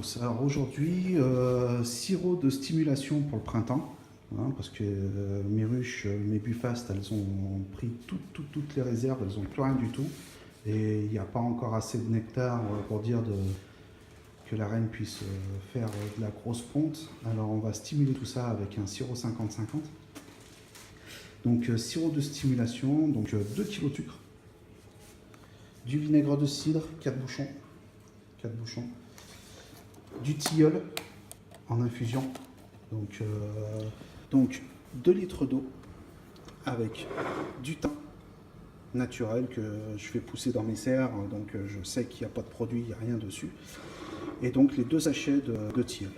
tous. Alors aujourd'hui, sirop de stimulation pour le printemps, hein, parce que mes ruches, mes Bufast, elles ont pris toutes les réserves, elles n'ont plus rien du tout. Et il n'y a pas encore assez de nectar pour dire que la reine puisse faire de la grosse ponte. Alors on va stimuler tout ça avec un sirop 50-50. Donc sirop de stimulation, donc 2 kg de sucre, du vinaigre de cidre, 4 bouchons, du tilleul en infusion, donc 2 litres d'eau avec du thym naturel que je fais pousser dans mes serres, donc je sais qu'il n'y a pas de produit, il n'y a rien dessus, et donc les 2 sachets de tilleul.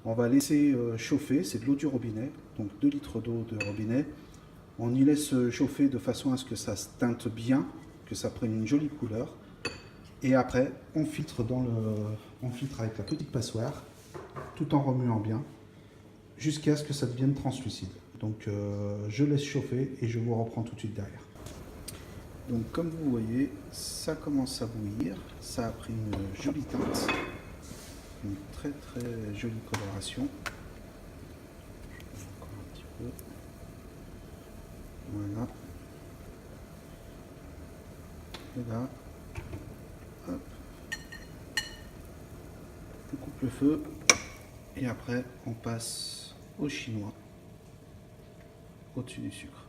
On va laisser chauffer, c'est de l'eau du robinet, donc 2 litres d'eau de robinet. On y laisse chauffer de façon à ce que ça se teinte bien, que ça prenne une jolie couleur. Et après, on filtre avec la petite passoire, tout en remuant bien, jusqu'à ce que ça devienne translucide. Donc je laisse chauffer et je vous reprends tout de suite derrière. Donc comme vous voyez, ça commence à bouillir, ça a pris une jolie teinte, une très jolie coloration. Encore un petit peu. Voilà. Et là, hop, on coupe le feu et après on passe au chinois au-dessus du sucre.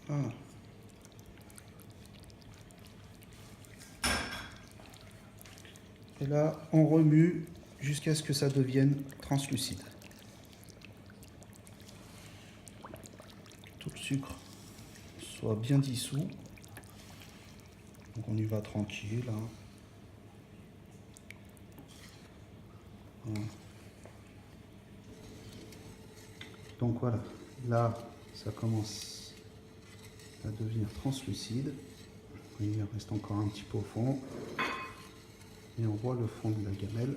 Voilà. Et là, on remue jusqu'à ce que ça devienne translucide. Tout le sucre soit bien dissous. Donc on y va tranquille. Hein. Voilà. Donc voilà, là, ça commence à devenir translucide. Il reste encore un petit peu au fond. Et on voit le fond de la gamelle.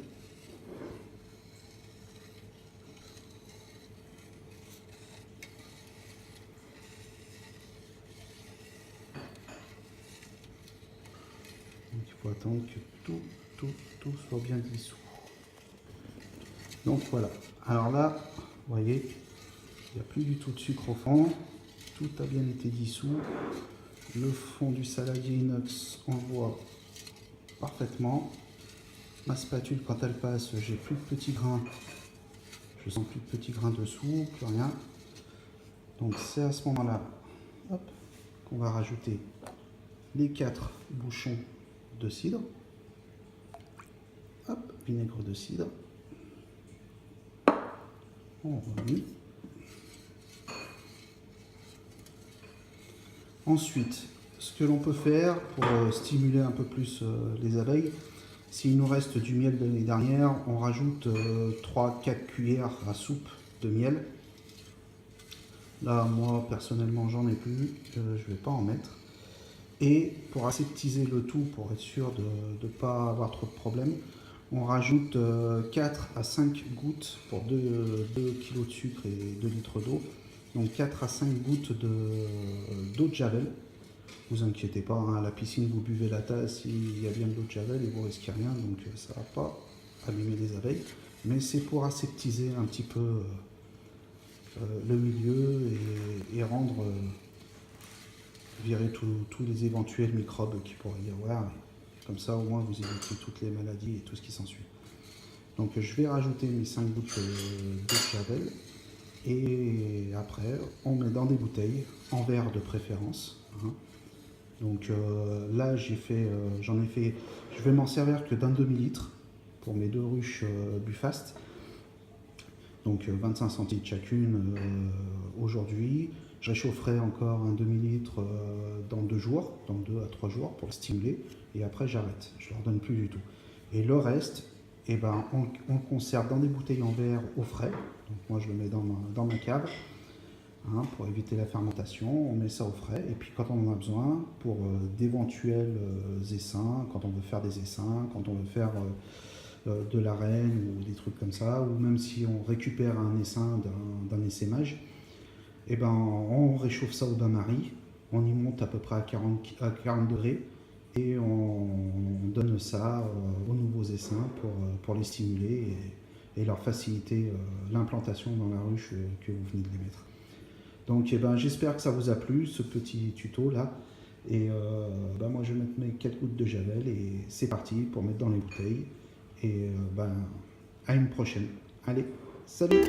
Donc il faut attendre que tout soit bien dissous. Donc voilà. Alors là, vous voyez, il n'y a plus du tout de sucre au fond. Tout a bien été dissous. Le fond du saladier inox, on le voit parfaitement. Ma spatule, quand elle passe, j'ai plus de petits grains. Je sens plus de petits grains dessous, plus rien. Donc c'est à ce moment-là qu'on va rajouter les 4 bouchons de cidre. Hop, vinaigre de cidre. On remue. Ensuite, ce que l'on peut faire pour stimuler un peu plus les abeilles, s'il nous reste du miel de l'année dernière, on rajoute 3-4 cuillères à soupe de miel. Là, moi, personnellement, j'en ai plus, je ne vais pas en mettre. Et pour aseptiser le tout, pour être sûr de ne pas avoir trop de problèmes, on rajoute 4 à 5 gouttes pour 2 kg de sucre et 2 litres d'eau. Donc 4 à 5 gouttes d'eau de javel. Vous inquiétez pas, hein, à la piscine vous buvez la tasse, il y a bien de l'eau de javel et vous risquez rien, donc ça ne va pas abîmer les abeilles. Mais c'est pour aseptiser un petit peu le milieu et rendre, virer tous les éventuels microbes qu'il pourrait y avoir. Comme ça au moins vous évitez toutes les maladies et tout ce qui s'ensuit. Donc je vais rajouter mes 5 gouttes d'eau de javel. Et après, on met dans des bouteilles, en verre de préférence. Hein. Donc là, j'en ai fait, je vais m'en servir que d'un demi-litre pour mes 2 ruches Bufast. Donc 25 centilitres chacune aujourd'hui. Je réchaufferai encore un demi-litre dans 2 jours, dans 2 à 3 jours pour le stimuler. Et après j'arrête, je ne leur donne plus du tout. Et le reste, eh ben, on le conserve dans des bouteilles en verre au frais. Donc moi je le mets dans ma cave. Pour éviter la fermentation, on met ça au frais et puis quand on en a besoin pour d'éventuels essaims, quand on veut faire des essaims, quand on veut faire de l'arène ou des trucs comme ça, ou même si on récupère un essaim d'un essaimage, et ben on réchauffe ça au bain-marie, on y monte à peu près à 40 degrés et on donne ça aux nouveaux essaims pour les stimuler et leur faciliter l'implantation dans la ruche que vous venez de les mettre. Donc eh ben, j'espère que ça vous a plu, ce petit tuto là. Et moi je vais mettre mes 4 gouttes de javel et c'est parti pour mettre dans les bouteilles. Et à une prochaine. Allez, salut!